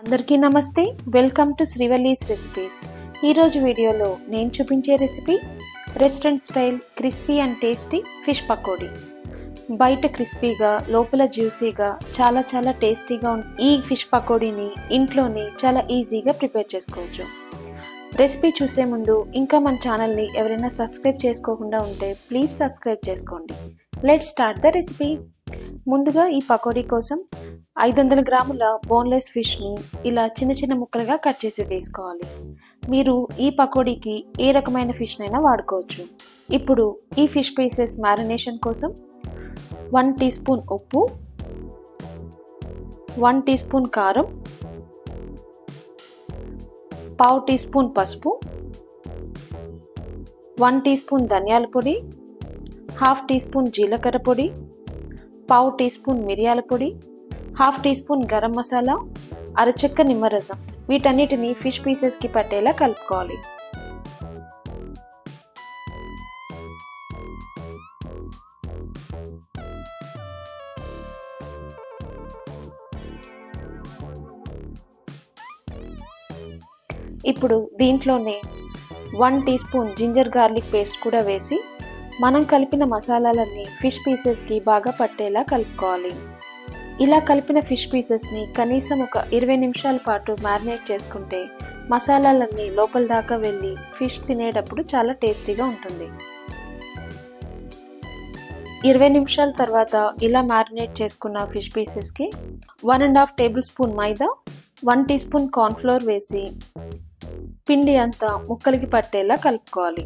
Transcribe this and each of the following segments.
అందరికీ నమస్తే, welcome to శ్రీవల్లీస్ recipes. ఈరోజు వీడియోలో నేను చూపించే recipe restaurant style crispy and tasty fish pakodi. బయట క్రిస్పీగా లోపల జ్యూసీగా చాలా టేస్టీగా ఈ ఫిష్ పకోడీని ఇంట్లోనే చాలా ఈజీగా ప్రిపేర్ చేసుకోవచ్చు. రెసిపీ చూసే ముందు ఇంకా మన ఛానల్ని ఎవరైనా సబ్స్క్రైబ్ చేసుకోకుండా ఉంటే ప్లీజ్ సబ్స్క్రైబ్ చేసుకోండి. Let's start the recipe. ముందుగా ఈ పకోడీ కోసం 500 గ్రాముల బోన్లెస్ ఫిష్ని ఇలా చిన్న ముక్కలుగా కట్ చేసి తీసుకోవాలి. మీరు ఈ పకోడీకి ఏ రకమైన ఫిష్నైనా వాడుకోవచ్చు. ఇప్పుడు ఈ ఫిష్ పీసెస్ మ్యారినేషన్ కోసం 1 టీ స్పూన్ ఉప్పు, 1 టీ స్పూన్ కారం, పావు టీ స్పూన్ పసుపు, 1 టీ స్పూన్ ధనియాల పొడి, హాఫ్ టీ స్పూన్ జీలకర్ర పొడి, పావు టీ స్పూన్ మిరియాల పొడి, half teaspoon garam masala, అరచెక్క నిమ్మరసం. వీటన్నిటిని ఫిష్ పీసెస్కి పట్టేలా కలుపుకోవాలి. ఇప్పుడు దీంట్లోనే 1 teaspoon ginger garlic paste కూడా వేసి మనం కలిపిన మసాలాలన్నీ ఫిష్ పీసెస్కి బాగా పట్టేలా కలుపుకోవాలి. ఇలా కలిపిన ఫిష్ పీసెస్ని కనీసం ఒక 20 నిమిషాల పాటు మ్యారినేట్ చేసుకుంటే మసాలాలన్నీ లోపల దాకా వెళ్ళి ఫిష్ తినేటప్పుడు చాలా టేస్టీగా ఉంటుంది. 20 నిమిషాల తర్వాత ఇలా మ్యారినేట్ చేసుకున్న ఫిష్ పీసెస్కి 1.5 టేబుల్ స్పూన్ మైదా, 1 టీ స్పూన్ కార్న్ఫ్లోర్ వేసి పిండి అంతా ముక్కలకి పట్టేలా కలుపుకోవాలి.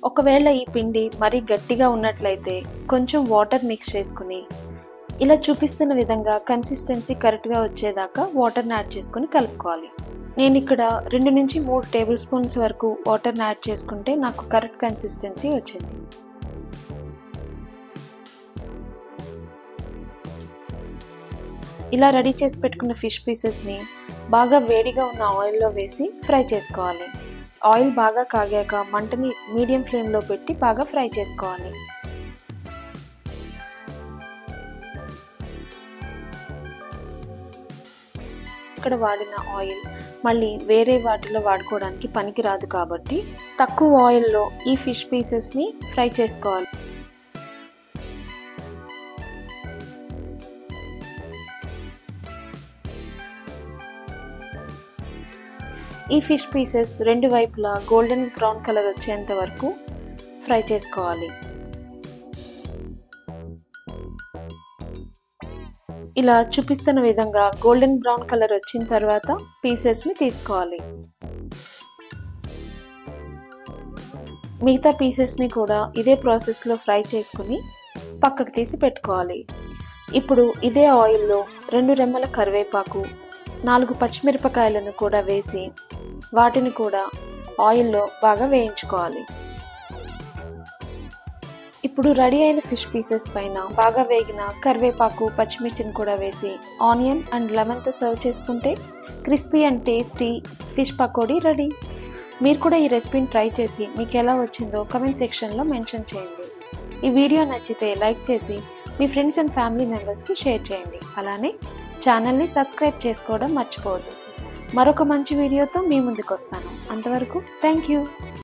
ఒకవేళ ఈ పిండి మరీ గట్టిగా ఉన్నట్లయితే కొంచెం వాటర్ మిక్స్ చేసుకుని ఇలా చూపిస్తున్న విధంగా కన్సిస్టెన్సీ కరెక్ట్గా వచ్చేదాకా వాటర్ని యాడ్ చేసుకుని కలుపుకోవాలి. నేను ఇక్కడ 2 నుంచి 3 టేబుల్ స్పూన్స్ వరకు వాటర్ని యాడ్ చేసుకుంటే నాకు కరెక్ట్ కన్సిస్టెన్సీ వచ్చింది. ఇలా రెడీ చేసి పెట్టుకున్న ఫిష్ పీసెస్ని బాగా వేడిగా ఉన్న ఆయిల్లో వేసి ఫ్రై చేసుకోవాలి. ఆయిల్ బాగా కాగాక మంటని మీడియం ఫ్లేమ్లో పెట్టి బాగా ఫ్రై చేసుకోవాలి. ఇక్కడ వాడిన ఆయిల్ మళ్ళీ వేరే వాటిలో వాడుకోవడానికి పనికిరాదు కాబట్టి తక్కువ ఆయిల్లో ఈ ఫిష్ పీసెస్ని ఫ్రై చేసుకోవాలి. ఈ ఫిష్ పీసెస్ రెండు వైపులా గోల్డెన్ బ్రౌన్ కలర్ వచ్చేంత వరకు ఫ్రై చేసుకోవాలి. ఇలా చూపిస్తున్న విధంగా గోల్డెన్ బ్రౌన్ కలర్ వచ్చిన తర్వాత పీసెస్ని తీసుకోవాలి. మిగతా పీసెస్ని కూడా ఇదే ప్రాసెస్లో ఫ్రై చేసుకుని పక్కకు తీసి పెట్టుకోవాలి. ఇప్పుడు ఇదే ఆయిల్లో 2 రెమ్మల కరివేపాకు, 4 పచ్చిమిరపకాయలను కూడా వేసి వాటిని కూడా ఆయిల్లో బాగా వేయించుకోవాలి. ఇప్పుడు రెడీ అయిన ఫిష్ పీసెస్ పైన బాగా వేగిన కరివేపాకు, పచ్చిమిర్చిని కూడా వేసి ఆనియన్ అండ్ లెమన్తో సర్వ్ చేసుకుంటే crispy and tasty fish pakodi ready. మీరు కూడా ఈ రెసిపీని ట్రై చేసి మీకు ఎలా వచ్చిందో కమెంట్ సెక్షన్లో మెన్షన్ చేయండి. ఈ వీడియో నచ్చితే లైక్ చేసి మీ ఫ్రెండ్స్ అండ్ ఫ్యామిలీ మెంబర్స్కి షేర్ చేయండి. అలానే ఛానల్ని సబ్స్క్రైబ్ చేసుకోవడం మర్చిపోవద్దు. మరొక మంచి వీడియోతో మీ ముందుకు వస్తాను. అంతవరకు థ్యాంక్ యూ.